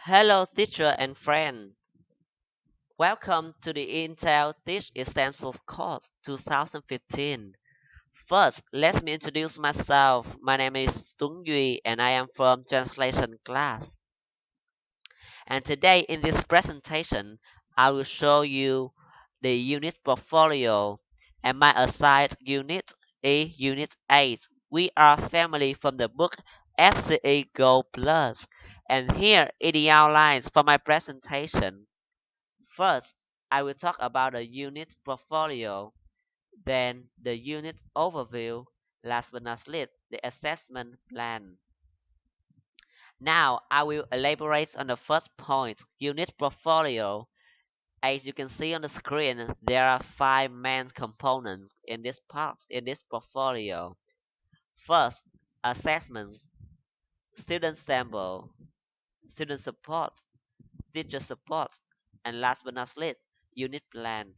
Hello, teacher and friend. Welcome to the Intel Teach Essentials course 2015. First, let me introduce myself. My name is Tuan and I am from translation class. And today in this presentation, I will show you the unit portfolio and my assigned unit is Unit 8. We are family from the book FCE Go Plus. And here are the outlines for my presentation. First, I will talk about the unit portfolio, then the unit overview, last but not least, the assessment plan. Now, I will elaborate on the first point, unit portfolio. As you can see on the screen, there are five main components in this portfolio. First, assessment, student sample, student support, teacher support, and last but not least, unit plan.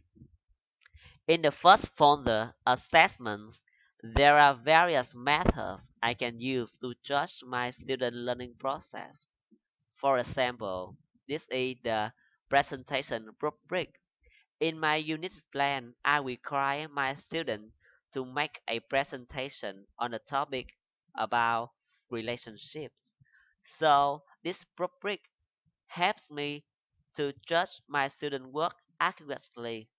In the first folder, assessments, there are various methods I can use to judge my student learning process. For example, this is the presentation rubric. In my unit plan, I require my student to make a presentation on a topic about relationships. So this rubric helps me to judge my student work accurately.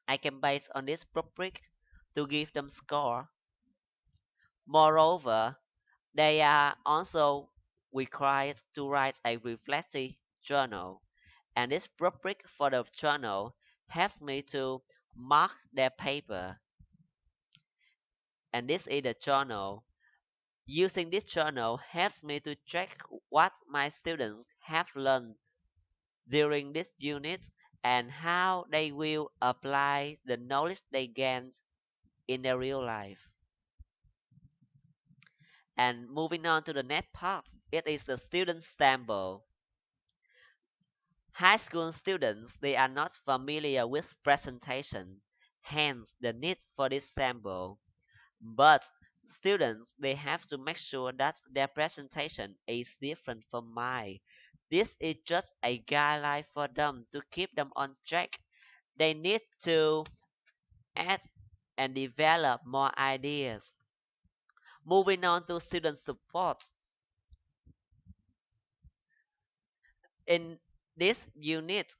I can base on this rubric to give them score. Moreover, they are also required to write a reflective journal, and this rubric for the journal helps me to mark their paper. And this is the journal. Using this journal helps me to check what my students have learned during this unit and how they will apply the knowledge they gained in their real life. And moving on to the next part, it is the student sample. High school students, they are not familiar with presentation, hence the need for this sample. But students, they have to make sure that their presentation is different from mine. This is just a guideline for them to keep them on track. They need to add and develop more ideas. Moving on to student support. In this unit,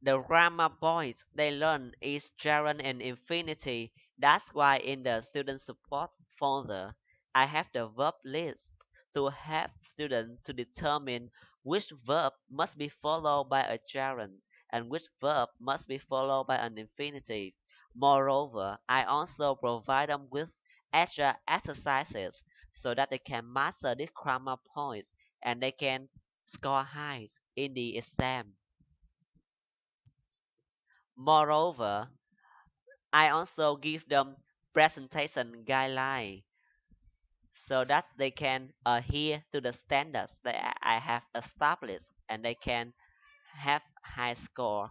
the grammar points they learn is gerund and infinity. That's why in the student support folder, I have the verb list to help students to determine which verb must be followed by a gerund and which verb must be followed by an infinitive. Moreover, I also provide them with extra exercises so that they can master these grammar points and they can score high in the exam. Moreover, I also give them presentation guideline so that they can adhere to the standards that I have established and they can have high score.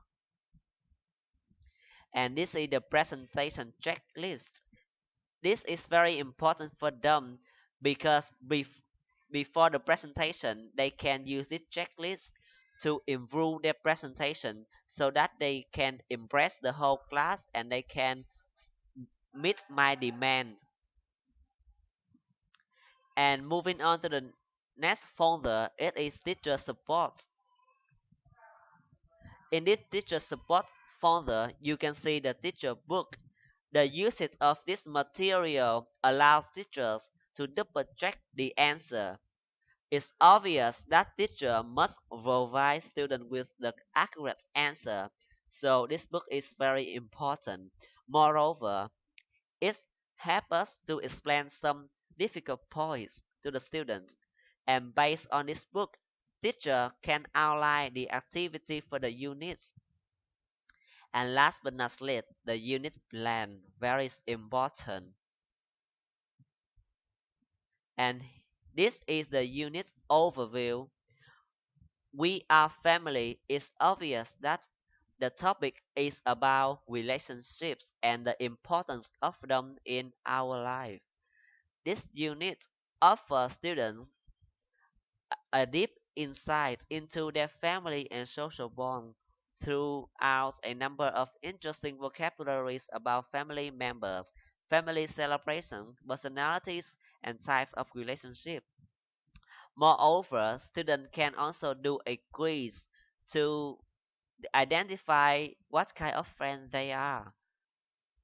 And this is the presentation checklist. This is very important for them because before the presentation, they can use this checklist to improve their presentation so that they can impress the whole class and they can meet my demand. And moving on to the next folder, it is teacher support. In this teacher support folder, you can see the teacher book. The usage of this material allows teachers to double check the answer. It's obvious that teacher must provide students with the accurate answer, so this book is very important. Moreover, it helps us to explain some difficult points to the students, and based on this book, teacher can outline the activity for the units. And last but not least, the unit plan, very important. And this is the unit overview. We are family. It's obvious that the topic is about relationships and the importance of them in our life. This unit offers students a deep insight into their family and social bonds throughout a number of interesting vocabularies about family members, family celebrations, personalities, and types of relationship. Moreover, students can also do a quiz to identify what kind of friend they are.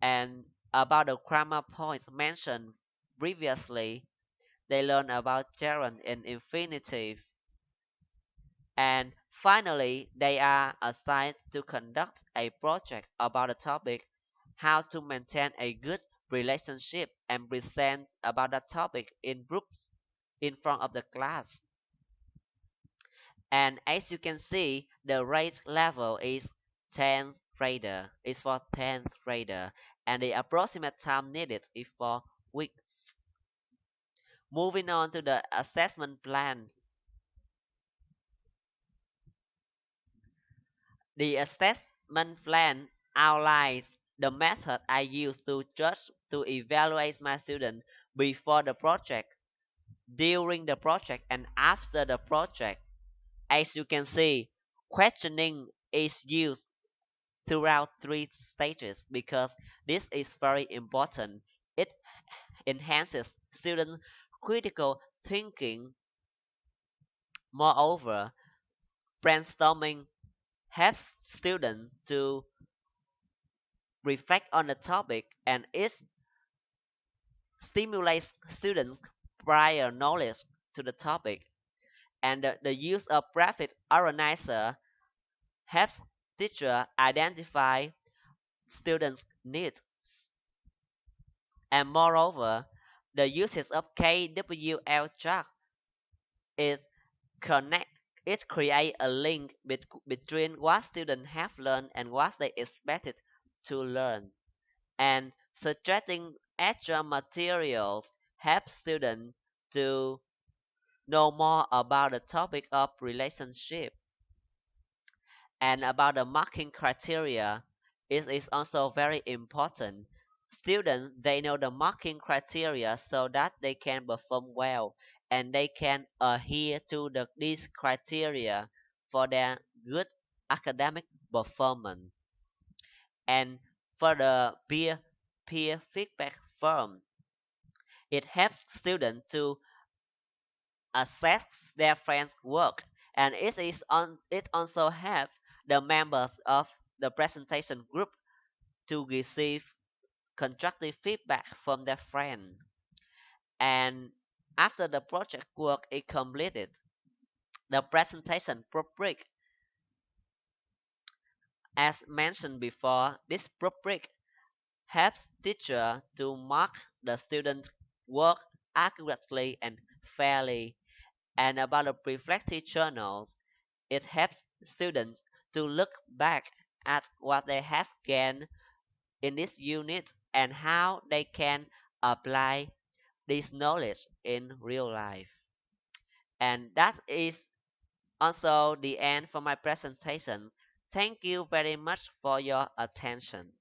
And about the grammar points mentioned previously, they learn about gerund and infinitive. And finally, they are assigned to conduct a project about a topic, how to maintain a good relationship and present about that topic in groups in front of the class. And as you can see, the rate level is 10th grader, is for 10th grader, and the approximate time needed is for weeks. Moving on to the assessment plan. The assessment plan outlines the method I use to judge to evaluate my students before the project, during the project, and after the project. As you can see, questioning is used throughout three stages because this is very important. It enhances student critical thinking. Moreover, brainstorming helps students to reflect on the topic and it stimulates students' prior knowledge to the topic. And the use of graphic organizer helps teacher identify students' needs. And moreover, the usage of KWL chart is connect it create a link between what students have learned and what they expected to learn. And suggesting extra materials helps students to know more about the topic of relationship. And about the marking criteria, it is also very important. Students they know the marking criteria so that they can perform well and they can adhere to these criteria for their good academic performance. And for the peer feedback form, it helps students to assess their friends' work, and it also helps the members of the presentation group to receive constructive feedback from their friend. And after the project work is completed, the presentation rubric, as mentioned before, this rubric helps teacher to mark the student's work accurately and fairly. And about the reflective journals, it helps students to look back at what they have gained in this unit and how they can apply this knowledge in real life. And that is also the end for my presentation. Thank you very much for your attention.